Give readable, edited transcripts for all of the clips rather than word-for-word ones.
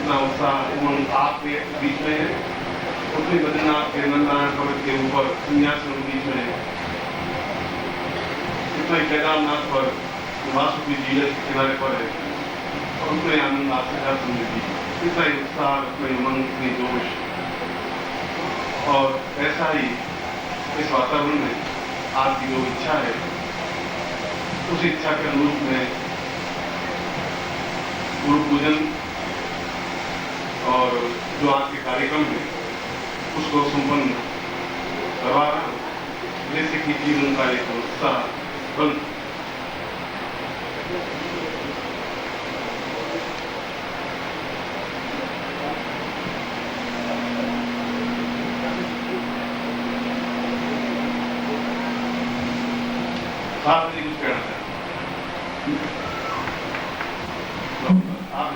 जितना उत्साह उमंग आपके बीच में है, उतनी बद्रीनाथ के नंदनारायण पर्वत के ऊपर सन्यासियों के बीच में है, जितना ही केदारनाथ पर वासुकी झील के किनारे पर है और उतने आनंद आपसे हर जिंदगी, इतना ही उत्साह, उतनी उमंग, उतनी जोश। और ऐसा ही इस वातावरण में आपकी जो इच्छा है, उस इच्छा के अनुरूप में गुरु पूजन और जो आज के कार्यक्रम है उसको संपन्न करवा रहा हूं, जैसे कि जीवन का एक उत्साह बन। आप जी कुछ कहना चाहते आप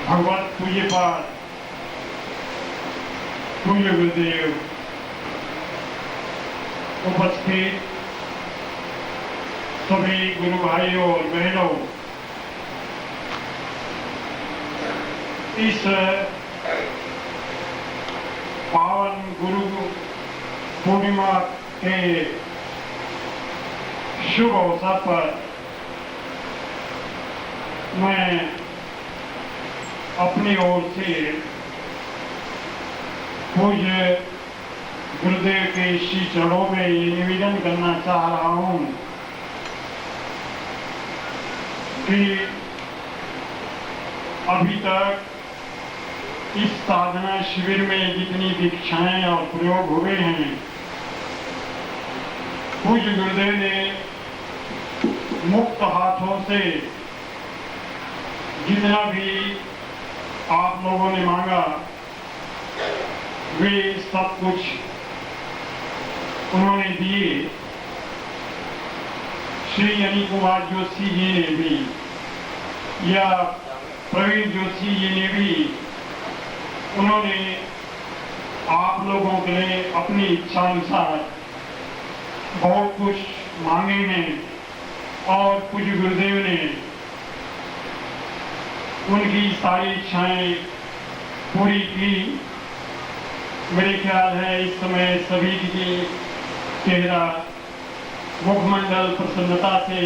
भगवत पूज्यपाद पूज्य गुरुदेव, उपस्थित सभी गुरु भाइयों और बहनों, इस पावन गुरु पूर्णिमा के शुभ अवसर पर मैं अपनी ओर से पूज्य गुरुदेव के श्री चरणों में ये निवेदन करना चाह रहा हूं कि अभी तक इस साधना शिविर में जितनी दीक्षाएं और प्रयोग हुए हैं, पूज्य गुरुदेव ने मुक्त हाथों से जितना भी आप लोगों ने मांगा वे सब कुछ उन्होंने दिए। श्री अनिल कुमार जोशी जी ने भी या प्रवीण जोशी जी ने भी उन्होंने आप लोगों के लिए अपनी इच्छा अनुसार बहुत कुछ मांगे हैं और पूज्य गुरुदेव ने उनकी सारी इच्छाएं पूरी की। मेरे ख्याल है इस समय सभी की चेहरा मुखमंडल प्रसन्नता से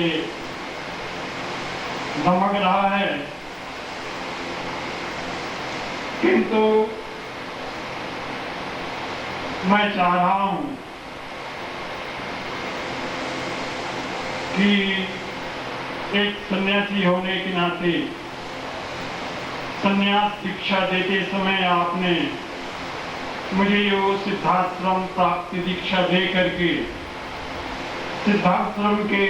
दमक रहा है, किंतु मैं चाह रहा हूं कि एक सन्यासी होने के नाते संन्यास दीक्षा देते समय आपने मुझे यो सिद्धाश्रम प्राप्ति दीक्षा दे करके सिद्धाश्रम के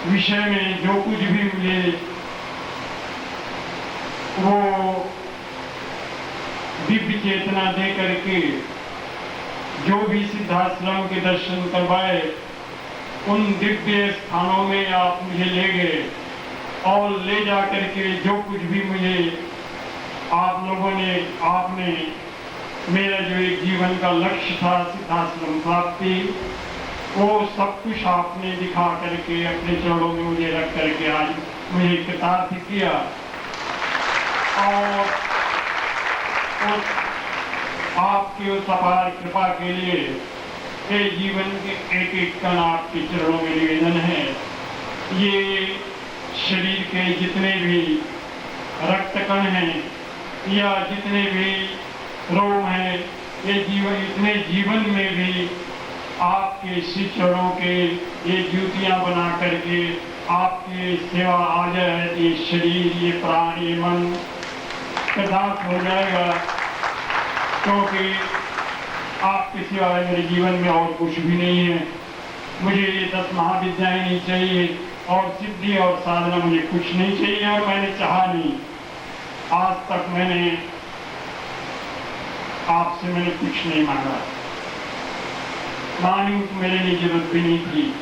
विषय में जो कुछ भी मुझे वो दिव्य चेतना दे करके जो भी सिद्धाश्रम के दर्शन करवाए, उन दिव्य स्थानों में आप मुझे ले गए और ले जा करके जो कुछ भी मुझे आप लोगों ने, आपने मेरा जो एक जीवन का लक्ष्य था सिद्धाश्रम प्राप्ति, वो सब कुछ आपने दिखा करके अपने चरणों में मुझे रख करके आज मुझे कृतार्थ किया। और उस आपकी उस अपार कृपा के लिए ये जीवन के एक एक कण आपके चरणों में निवेदन है। ये शरीर के जितने भी रक्त कण हैं या जितने भी रोग हैं, ये जीवन, इतने जीवन में भी आपके श्री चरणों के ये ज्योतियां बना करके आपकी सेवा आ जाए, ये शरीर, ये प्राण, ये मन कृतार्थ हो जाएगा, क्योंकि आपके सिवाय मेरे जीवन में और कुछ भी नहीं है। मुझे ये 10 महाविद्याएं नहीं चाहिए, और सिद्धि और साधना मुझे कुछ नहीं चाहिए और मैंने चाहा नहीं। आज तक मैंने आपसे कुछ नहीं मांगा, मानी तो मेरे लिए जरूरत भी नहीं थी।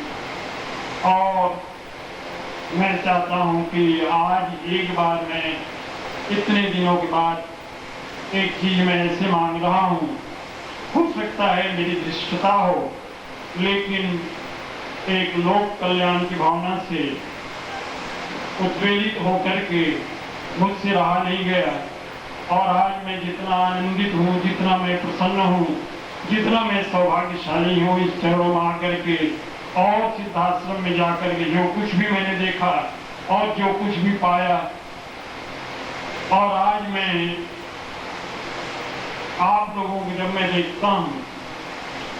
और मैं चाहता हूं कि आज एक बार मैं इतने दिनों के बाद एक चीज मैं ऐसे मांग रहा हूं। हो सकता है मेरी दृष्टता हो, लेकिन एक लोक कल्याण की भावना से उत्प्रेरित होकर के मुझसे रहा नहीं गया। और आज मैं जितना आनंदित हूँ, जितना मैं प्रसन्न हूँ, जितना मैं सौभाग्यशाली हूँ इस चरणों में आकर के और सिद्धाश्रम में जाकर के जो कुछ भी मैंने देखा और जो कुछ भी पाया, और आज मैं आप लोगों को जब मैं देखता हूँ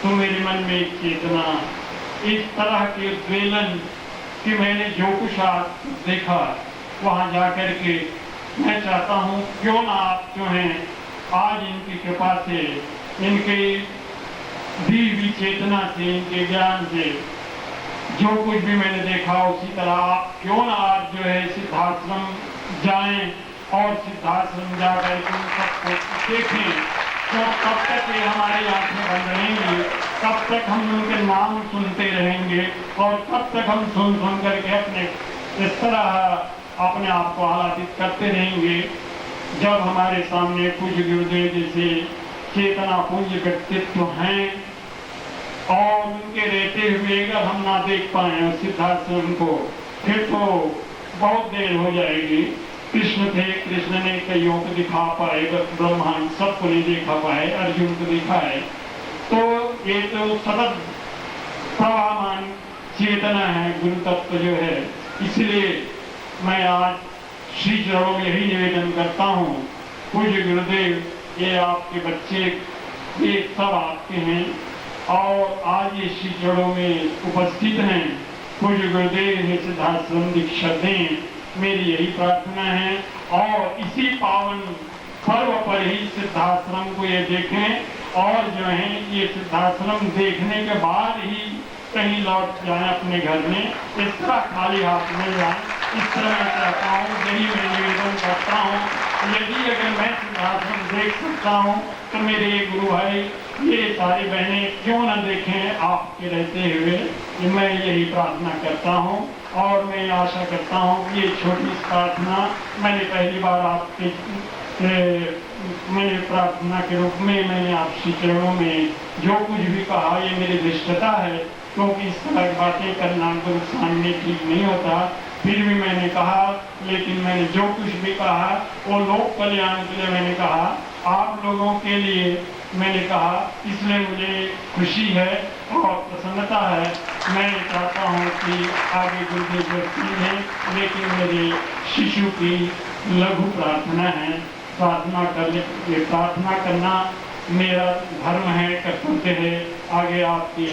तो मेरे मन में एक चेतना, इस तरह के उद्वेलन कि मैंने जो कुछ आज देखा वहां जाकर के मैं चाहता हूं क्यों ना आप जो हैं आज इनकी कृपा से, इनके दी हुई चेतना से, इनके ज्ञान से जो कुछ भी मैंने देखा उसी तरह आप क्यों ना आज जो है सिद्धाश्रम जाएं और सिद्धाश्रम जाकर के उन सबको देखें। तो कब तक ये हमारी आंखें बंद रहेंगी, कब तक हम उनके नाम सुनते रहेंगे और कब तक हम सुन सुन करके अपने इस तरह अपने आप को आह्लादित करते रहेंगे। जब हमारे सामने पूज्य गुरुदेव जैसे चेतना पुंज व्यक्तित्व हैं और उनके रहते हुए अगर हम ना देख पाए उस सिद्धाश्रम को, फिर तो बहुत देर हो जाएगी। कृष्ण थे, कृष्ण ने कईयों को दिखा पाए, ब्रह्मांड सबको नहीं देखा पाए, अर्जुन को दिखा है। तो ये तो सतत प्रवाहमान चेतना है, गुरु तत्व जो है। इसलिए मैं आज श्री चरणों में यही निवेदन करता हूँ, पूज्य गुरुदेव ये आपके बच्चे, ये सब आपके हैं और आज ये श्री चरणों में उपस्थित हैं। पूज्य गुरुदेव ये सिद्धाश्रम दीक्षा दें, मेरी यही प्रार्थना है। और इसी पावन पर्व पर ही सिद्धाश्रम को ये देखें और जो है ये सिद्धाश्रम देखने के बाद ही कहीं लौट जाए अपने घर में, इस तरह खाली हाथ में जाए। इस तरह मैं चाहता हूँ, यही मैं निवेदन करता हूँ। यदि अगर मैं सिद्धाश्रम देख सकता हूँ तो मेरे गुरु भाई ये सारी बहनें क्यों न देखें आपके रहते हुए। मैं यही प्रार्थना करता हूँ और मैं आशा करता हूँ कि ये छोटी प्रार्थना मैंने पहली बार आपके मैंने प्रार्थना के रूप में मैंने आपके चरणों में जो कुछ भी कहा ये मेरी दृष्टता है, क्योंकि इस तरह की बातें करना गुरु सामने ठीक नहीं होता। फिर भी मैंने कहा, लेकिन मैंने जो कुछ भी कहा वो लोक कल्याण के लिए मैंने कहा, आप लोगों के लिए मैंने कहा। इसलिए मुझे खुशी है और प्रसन्नता है। मैं चाहता हूँ कि आगे गुरुदेव व्यक्ति है, लेकिन मेरे शिशु की लघु प्रार्थना है। प्रार्थना करना मेरा धर्म है, कर्तव्य है। आगे आपकी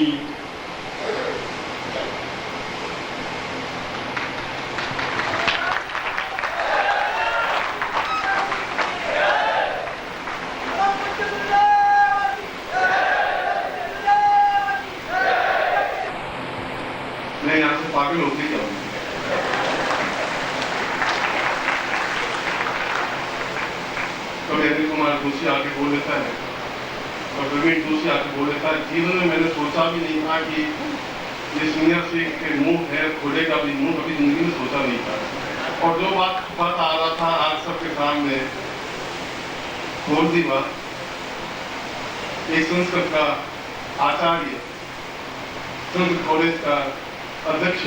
मैं यहाँ से पागल होती जाऊंगी। तो अनिल कुमार जोशी आके बोल देता है और प्रवीण जोशी आके बोल देता है, जीवन में मैंने सोचा भी नहीं था कि ये सीनियर से के मुंह है खोलेगा भी, मुंह कभी जिंदगी में सोचा नहीं था। और जो बात आ रहा था आज सबके सामने खोल दी बात। एक संस्कृत का आचार्य, संस्कृत कॉलेज का अध्यक्ष,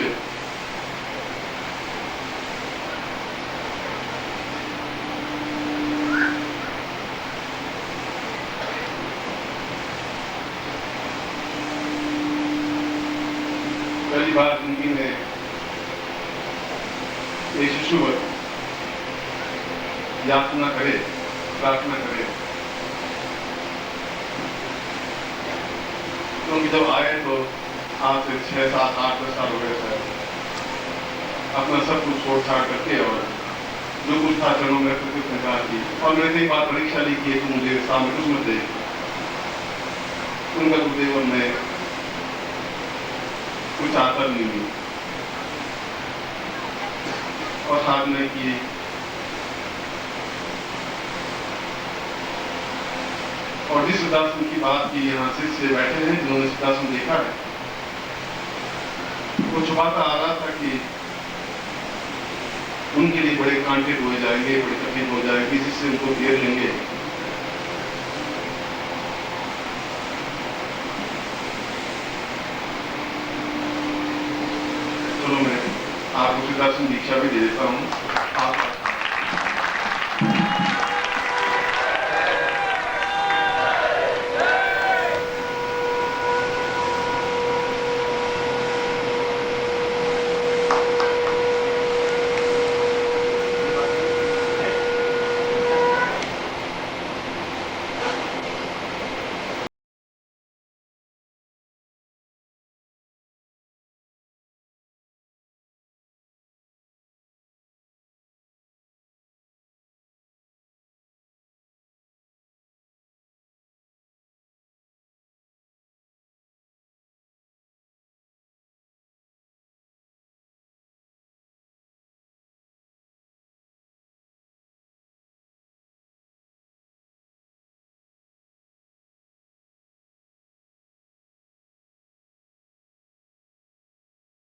पहली बार जिंदगी में ये शिशु याचना करे, प्रार्थना करे। क्योंकि जब आए तो आज से 6, 7, 8, 10 साल हो गए थे, अपना सब कुछ छोड़ छाड़ करके और जो कुछ था चरणों में कृतज्ञता की। और मैंने एक बात परीक्षा ली कि तुम मुझे सामने कुछ मत दे, उनका गुरुदेव में कुछ आता नहीं। और साधना की। और जिस सिद्धासन की बात की, यहाँ शिष्य बैठे हैं जिन्होंने सिद्धासन देखा है, वो छुपाता आ रहा था कि उनके लिए बड़े कांटे हो जाएंगे, बड़े कठिन हो जाएंगे, जिससे उनको घेर लेंगे। चलो मैं आपको सिद्धासन दीक्षा भी दे देता हूँ। आप